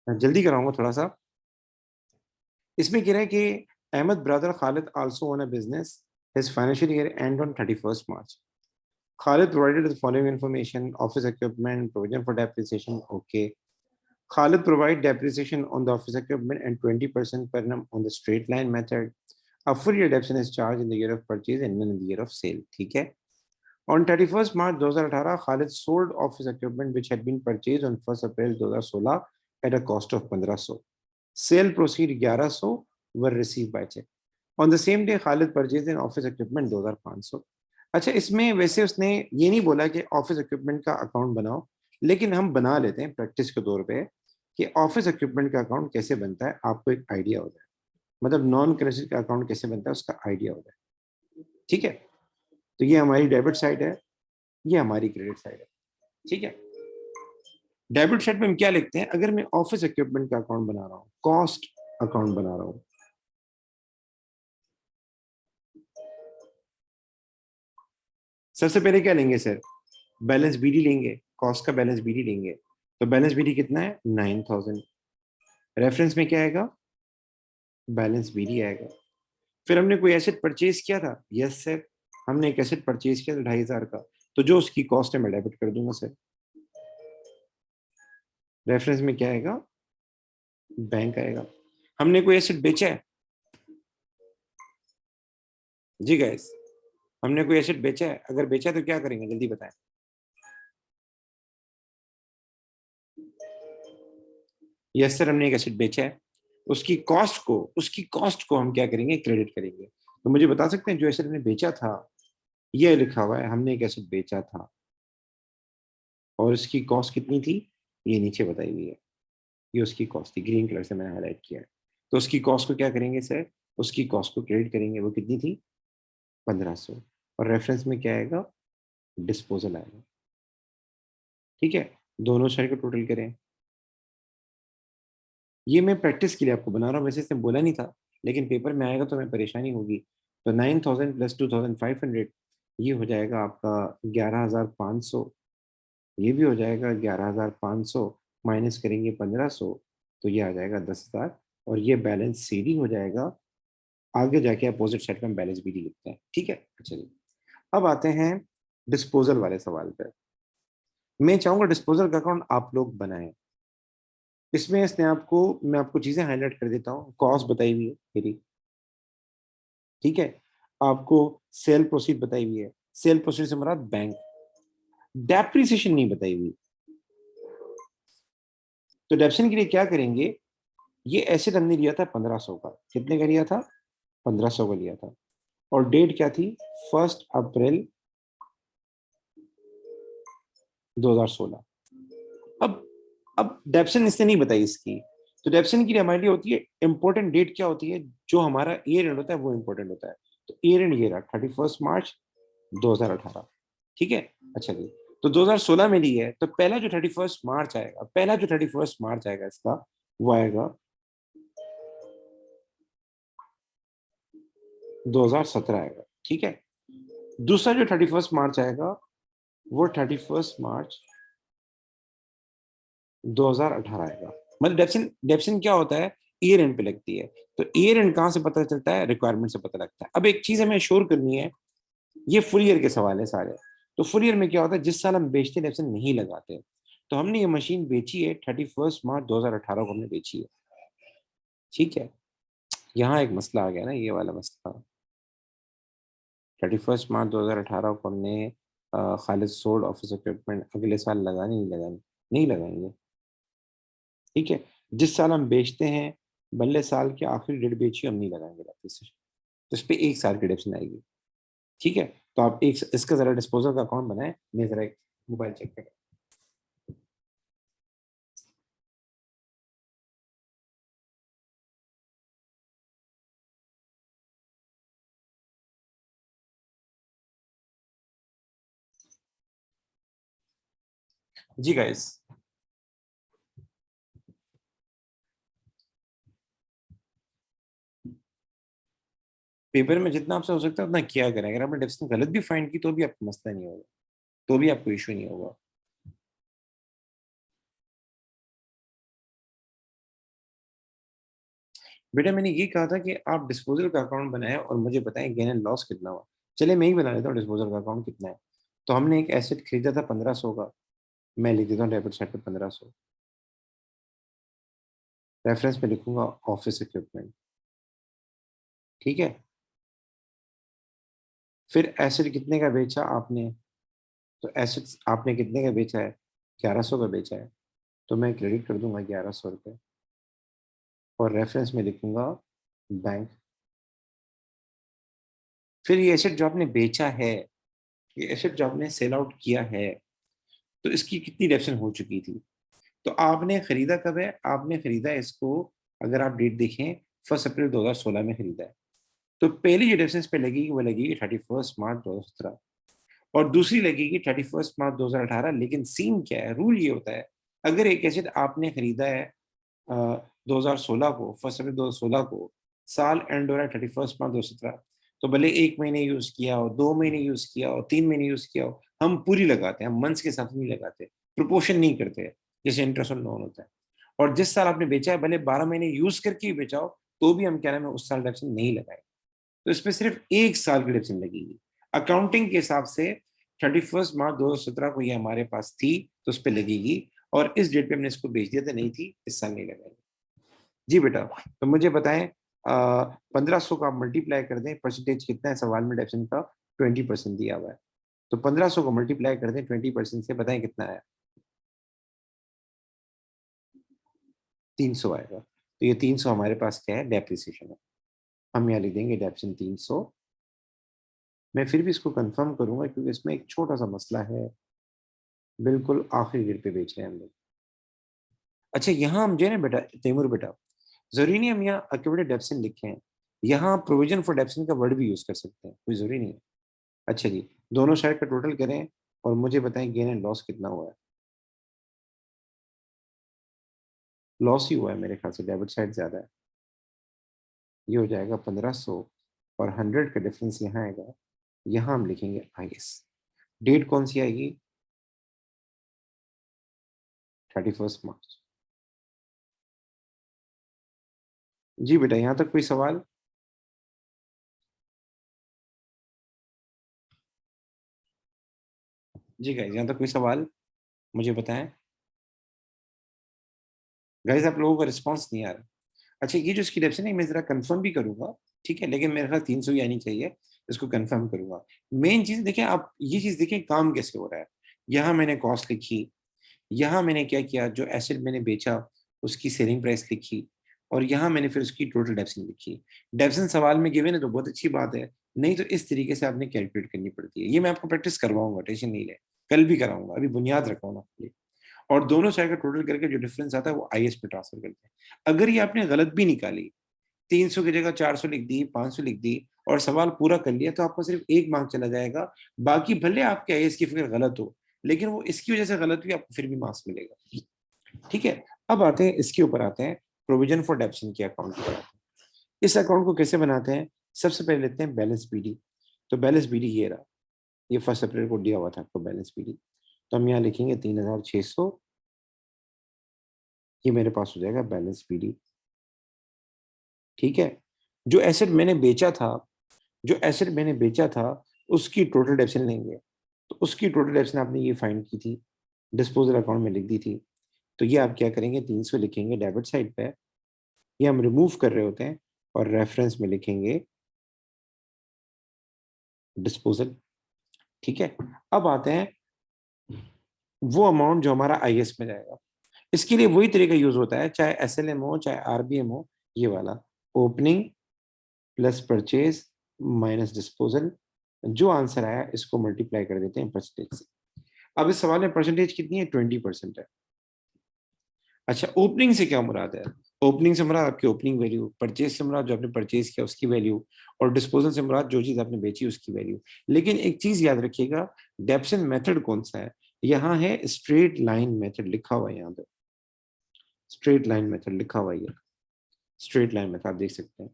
जल्दी कराऊंगा थोड़ा सा। इसमें कह रहा है कि Ahmad brother Khalid also own a business, his financial year end on 31st March. Khalid provided the following information: office equipment, provision for depreciation. Okay. Khalid provide depreciation on the office equipment and 20% per annum on the straight line method. A full year depreciation is charged in the year of purchase and none in the year of sale. ठीक है. On 31st March 2018, Khalid sold office equipment which had been purchased on 1st April 2016 at a cost of 1500. Sale proceed 1100 were received by check. On the same day, Khalid purchased an office equipment 2500. अच्छा, इसमें वैसे उसने ये नहीं बोला कि office equipment का account बनाओ, लेकिन हम बना लेते हैं प्रैक्टिस के तौर पे कि ऑफिस इक्विपमेंट का अकाउंट कैसे बनता है, आपको एक आइडिया हो जाए। मतलब नॉन करेंसी का अकाउंट कैसे बनता है उसका आइडिया हो जाए। ठीक है, तो ये हमारी डेबिट साइड है, ये हमारी क्रेडिट साइड है। ठीक है, डेबिट साइड में हम क्या लिखते हैं? अगर मैं ऑफिस इक्विपमेंट का अकाउंट बना रहा हूँ, कॉस्ट अकाउंट बना रहा हूँ, सबसे पहले क्या लेंगे सर? बैलेंस बीडी लेंगे, कॉस्ट का बैलेंस बीडी लेंगे। तो बैलेंस बीडी कितना है? 9000। रेफरेंस में क्या आएगा? बैलेंस बीडी आएगा। फिर हमने कोई एसेट परचेज किया था? यस सर, हमने एक एसेट परचेज किया था 2500 का, तो जो उसकी कॉस्ट है मैं डेबिट कर दूंगा सर। रेफरेंस में क्या आएगा? बैंक आएगा। हमने कोई एसेट बेचा है? जी गाइस, हमने कोई एसेट बेचा है? अगर बेचा है तो क्या करेंगे, जल्दी बताएं। यस सर, हमने एक एसेट बेचा है। उसकी कॉस्ट को हम क्या करेंगे? क्रेडिट करेंगे। तो मुझे बता सकते हैं जो एसेट हमने बेचा था, ये लिखा हुआ है, हमने एक एसेट बेचा था और इसकी कॉस्ट कितनी थी? ये नीचे बताई हुई है, ये उसकी कॉस्ट थी, ग्रीन कलर से मैंने हाईलाइट किया है। तो उसकी कॉस्ट को क्या करेंगे सर? उसकी कॉस्ट को क्रेडिट करेंगे। वो कितनी थी? 1500। और रेफरेंस में क्या आएगा? डिस्पोजल आएगा। ठीक है, दोनों साइड को टोटल करें। ये मैं प्रैक्टिस के लिए आपको बना रहा हूँ, वैसे इसने बोला नहीं था, लेकिन पेपर में आएगा तो हमें परेशानी होगी। तो 9000 प्लस 2500, ये हो जाएगा आपका 11500। ये भी हो जाएगा 11500, माइनस करेंगे 1500, तो ये आ जाएगा 10,000। और ये बैलेंस सीडी हो जाएगा। आगे जाके अपोजिट साइड में हम बैलेंस बीडी लिखते हैं। ठीक है, चलिए अब आते हैं डिस्पोजल वाले सवाल पे। मैं चाहूंगा डिस्पोजल का अकाउंट आप लोग बनाएं। इसमें इसने आपको, मैं आपको चीजें हाईलाइट कर देता हूँ। कॉस्ट बताई हुई है मेरी, ठीक है। आपको सेल प्रोसीड बताई हुई है, सेल प्रोसीड से मुराद बैंक। डेप्रिसिएशन नहीं बताई हुई। तो डेप्रिसिएशन के लिए क्या करेंगे? ये एसेट हमने लिया था 1500 का। कितने का लिया था? 1500 का लिया था। और डेट क्या थी? 1 अप्रैल 2016। अब अब डेप्सन इसने नहीं बताई इसकी। तो डेप्सन की लिए हमारे लिए होती है इंपॉर्टेंट डेट। क्या होती है? जो हमारा ईयर एंड होता है वो इंपॉर्टेंट होता है। तो ईयर एंड ये रहा 31 मार्च 2018। ठीक है, अच्छा जी। तो 2016 में ली है, तो पहला जो 31 मार्च आएगा, इसका वो आएगा 2017 आएगा। ठीक है, दूसरा जो 31 मार्च आएगा वो 31 मार्च 2018 आएगा। मतलब डेप्सिन डेप्सिन क्या होता है? ईयर एंड पे लगती है। तो ईयर एंड कहाँ से पता चलता है? रिक्वायरमेंट से पता लगता है। अब एक चीज हमें श्योर करनी है, ये फुल ईयर के सवाल है सारे। तो फुल ईयर में क्या होता है? जिस साल हम बेचते हैं डेप्सिन नहीं लगाते। तो हमने ये मशीन बेची है 31 मार्च 2018 को हमने बेची है। ठीक है, यहाँ एक मसला आ गया ना, ये वाला मसला। 31 मार्च 2018 को हमने खालिद सोल्ड ऑफिस इक्विपमेंट, अगले साल लगानी नहीं लगानी? नहीं लगाएंगे। ठीक है, जिस साल हम बेचते हैं, बल्ले साल के आखिरी डेट बेची, हम नहीं लगाएंगे वापस से। तो इस पे एक साल की डिडक्शन आएगी। ठीक है, तो आप एक इसका जरा डिस्पोजल का अकाउंट बनाए। मैं जरा एक मोबाइल चेक करें। जी गाइस, पेपर में जितना आपसे हो सकता है उतना किया करें। अगर आपने डिडक्शन गलत भी फाइंड की तो भी आपको मसला नहीं होगा, तो भी आपको इशू नहीं होगा। बेटा मैंने ये कहा था कि आप डिस्पोजल का अकाउंट बनाएं और मुझे बताएं गेन एंड लॉस कितना हुआ। चले मैं ही बना लेता हूँ डिस्पोजल का अकाउंट कितना है। तो हमने एक एसेट खरीदा था 1500 का, मैं लिख देता हूँ डेबिट साइड पे 1500। रेफरेंस में लिखूंगा ऑफिस इक्विपमेंट। ठीक है, फिर एसेट कितने का बेचा आपने, तो एसेट आपने कितने का बेचा है, 1100 का बेचा है, तो मैं क्रेडिट कर दूंगा 1100 रुपये और रेफरेंस में लिखूंगा बैंक। फिर ये एसेट जो आपने बेचा है, ये एसेट जो आपने सेल आउट किया है, तो इसकी कितनी डेप्शन हो चुकी थी। तो आपने खरीदा कब है, आपने खरीदा इसको, अगर आप डेट देखें 1 अप्रैल 2016 में खरीदा है। तो पहली जो डेप्शन पे लगेगी वो लगेगी 31 मार्च 2017 और दूसरी लगेगी 31 मार्च 2018। लेकिन सीन क्या है, रूल ये होता है, अगर एक एसेट आपने खरीदा है 2016 को, 1 अप्रैल 2016 को, साल एंड हो रहा है 31 मार्च 2017, तो भले 1 महीने यूज किया हो, 2 महीने यूज किया हो, 3 महीने यूज किया हो, हम पूरी लगाते हैं, हम मंथ्स के साथ नहीं लगाते, प्रोपोर्शन नहीं करते जैसे इंटरेस्ट और लोन होता है। और जिस साल आपने बेचा है भले 12 महीने यूज करके ही बेचा हो, तो भी हम क्या नाम है उस साल डेप्शन नहीं लगाए। तो इस पर सिर्फ 1 साल की डेप्शन लगेगी अकाउंटिंग के हिसाब से। 31 मार्च 2017 को ये हमारे पास थी तो उस पर लगेगी, और इस डेट पे हमने इसको बेच दिया था, नहीं थी, इस साल नहीं लगाएंगे। जी बेटा, तो मुझे बताएं 1500 का मल्टीप्लाई कर दें, परसेंटेज कितना है सवाल में, डेप्शन का 20% दिया हुआ है। तो 1500 को मल्टीप्लाई कर दें 20% से, बताएं कितना है। 300 आएगा। तो ये 300 हमारे पास क्या है, डेप्रिसिएशन है। हम यहाँ लिख देंगे डेप्शन 300। मैं फिर भी इसको कंफर्म करूंगा क्योंकि इसमें एक छोटा सा मसला है, बिल्कुल आखिरी डेट पे बेच रहे हैं हम लोग। अच्छा यहाँ हम जो है ना बेटा तैमूर बेटा, जरूरी नहीं हम यहाँ अक्यूमुलेटेड डेप्शन लिखे हैं, यहाँ प्रोविजन फॉर डेप्शन का वर्ड भी यूज कर सकते हैं, कोई जरूरी नहीं है। अच्छा जी, दोनों साइड का टोटल करें और मुझे बताएं गेन एंड लॉस कितना हुआ है। लॉस ही हुआ है मेरे ख्याल से, डेबिट साइड ज्यादा है। ये हो जाएगा 1500 और 100 का डिफरेंस यहाँ आएगा। यहाँ हम लिखेंगे IS। डेट कौन सी आएगी, 31 मार्च। जी बेटा, यहाँ तक कोई सवाल। जी गाइस, यहाँ तक कोई सवाल मुझे बताएं। गाइस आप लोगों का रिस्पॉन्स नहीं आ रहा। अच्छा ये जो इसकी डेप्शन है मैं जरा कंफर्म भी करूंगा, ठीक है, लेकिन मेरे ख्याल 300 ही आनी चाहिए, इसको कंफर्म करूंगा। मेन चीज देखिए, आप ये चीज देखिए काम कैसे हो रहा है। यहाँ मैंने कॉस्ट लिखी, यहाँ मैंने क्या किया, जो एसेट मैंने बेचा उसकी सेलिंग प्राइस लिखी, और यहाँ मैंने फिर उसकी टोटल डेप्शन लिखी। डेप्शन सवाल में गिवन है तो बहुत अच्छी बात है, नहीं तो इस तरीके से आपने कैलकुलेट करनी पड़ती है। ये मैं आपको प्रैक्टिस करवाऊंगा, टेंशन नहीं ले, कल भी कराऊंगा, अभी बुनियाद रखा आपके लिए। और दोनों साइड का टोटल करके जो डिफरेंस आता है वो IS पे ट्रांसफर करते हैं। अगर ये आपने गलत भी निकाली, 300 की जगह 400 लिख दी, 500 लिख दी और सवाल पूरा कर लिया, तो आपको सिर्फ 1 मार्क चला जाएगा। बाकी भले आपके IS की फिगर गलत हो, लेकिन वो इसकी वजह से गलत हुई, आपको फिर भी मार्क्स मिलेगा। ठीक है, अब आते हैं इसके ऊपर आते हैं, प्रोविजन फॉर डेप्शन के अकाउंट पर आते हैं। इस अकाउंट को कैसे बनाते हैं, सबसे पहले लेते हैं बैलेंस BD। तो बैलेंस BD ये रहा, ये 1 अप्रैल को दिया हुआ था आपको बैलेंस BD। तो हम यहाँ लिखेंगे 3600, ये मेरे पास हो जाएगा बैलेंस BD। ठीक है, जो एसेट मैंने बेचा था, जो एसेट मैंने बेचा था उसकी टोटल डेप्शन लेंगे। तो उसकी टोटल डेप्शन आपने ये फाइंड की थी, डिस्पोजल अकाउंट में लिख दी थी। तो ये आप क्या करेंगे, 300 लिखेंगे डेबिट साइड पे, ये हम रिमूव कर रहे होते हैं, और रेफरेंस में लिखेंगे डिस्पोजल। ठीक है, अब आते हैं वो अमाउंट जो हमारा IS में जाएगा। इसके लिए वही तरीका यूज होता है, चाहे SLM हो चाहे RBM हो, ये वाला opening plus purchase minus disposal. जो आंसर आया इसको मल्टीप्लाई कर देते हैं परसेंटेज से। अब इस सवाल में परसेंटेज कितनी है, 20% है। अच्छा ओपनिंग से क्या मुराद है, ओपनिंग से मुराद आपकी ओपनिंग वैल्यू, परचेज से मुराद जो आपने परचेज किया उसकी वैल्यू, और डिस्पोजल से मुराद जो चीज आपने बेची उसकी वैल्यू। लेकिन एक चीज याद रखिएगा, डेप्शन मेथड कौन सा है, यहाँ है स्ट्रेट लाइन मेथड लिखा हुआ है, यहाँ पे स्ट्रेट लाइन मेथड लिखा हुआ है। स्ट्रेट लाइन मेथड आप देख सकते हैं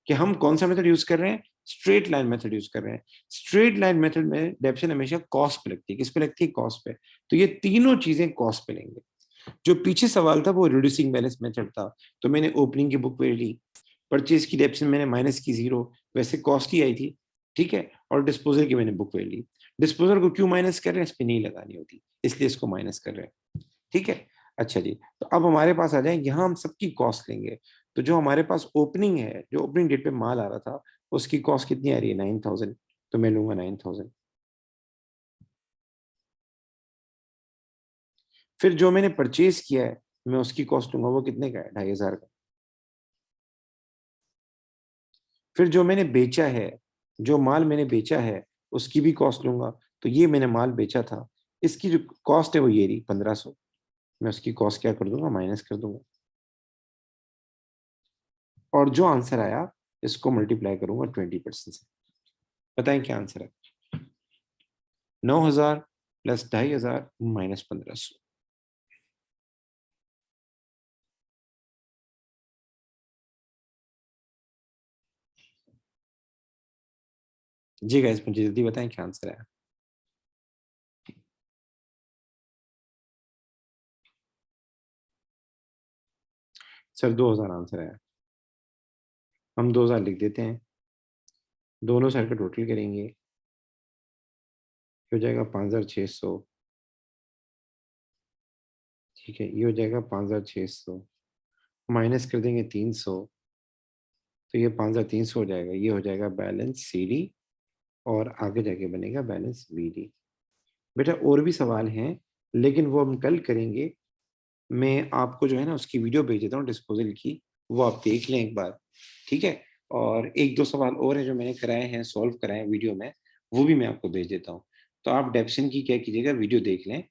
कि हम कौन सा मेथड यूज कर रहे हैं, स्ट्रेट लाइन मेथड यूज कर रहे हैं। स्ट्रेट लाइन मेथड में डेप्शन हमेशा कॉस्ट पे लगती है, किस पे लगती है, कॉस्ट पे। तो ये तीनों चीजें कॉस्ट पे लेंगे। जो पीछे सवाल था वो रिड्यूसिंग बैलेंस मेथड था, तो मैंने ओपनिंग की बुक वैल्यू ली, परचेज की डेप्शन मैंने माइनस की 0, वैसे कॉस्ट ही आई थी, ठीक है, और डिस्पोजल की मैंने बुक वैल्यू ली। डिस्पोजल को क्यों माइनस कर रहे हैं, इस पर नहीं लगानी होती, इसलिए इसको माइनस कर रहे हैं, ठीक है। अच्छा जी, तो अब हमारे पास आ जाए, यहाँ हम सबकी कॉस्ट लेंगे। तो जो हमारे पास ओपनिंग है, जो ओपनिंग डेट पे माल आ रहा था, उसकी कॉस्ट कितनी आ रही है, 9000, तो मैं लूंगा 9000। फिर जो मैंने परचेज किया है, मैं उसकी कॉस्ट लूंगा, वो कितने का है, 2500 का। फिर जो मैंने बेचा है, जो माल मैंने बेचा है, उसकी भी कॉस्ट लूंगा, तो ये मैंने माल बेचा था, इसकी जो कॉस्ट है वो ये रही 1500, मैं उसकी कॉस्ट क्या कर दूंगा, माइनस कर दूंगा, और जो आंसर आया इसको मल्टीप्लाई करूंगा 20% से। बताएं क्या आंसर है, 9000 प्लस 2500 माइनस 1500। जी गाइस, मुझे जल्दी बताएं क्या आंसर है। सर 2000 आंसर है, हम 2000 लिख देते हैं, दोनों साइड का टोटल करेंगे, ये हो जाएगा 5600, ठीक है, ये हो जाएगा 5600, माइनस कर देंगे 300, तो ये 5300 हो जाएगा, ये हो जाएगा बैलेंस सी डी, और आगे जाके बनेगा बैलेंस बी डी। बेटा और भी सवाल हैं, लेकिन वो हम कल करेंगे, मैं आपको जो है ना उसकी वीडियो भेज देता हूँ डिस्पोजल की, वो आप देख लें एक बार, ठीक है। और एक दो सवाल और है जो मैंने कराए हैं, सॉल्व कराए हैं वीडियो में, वो भी मैं आपको भेज देता हूँ। तो आप डेप्शन की क्या कीजिएगा, वीडियो देख लें,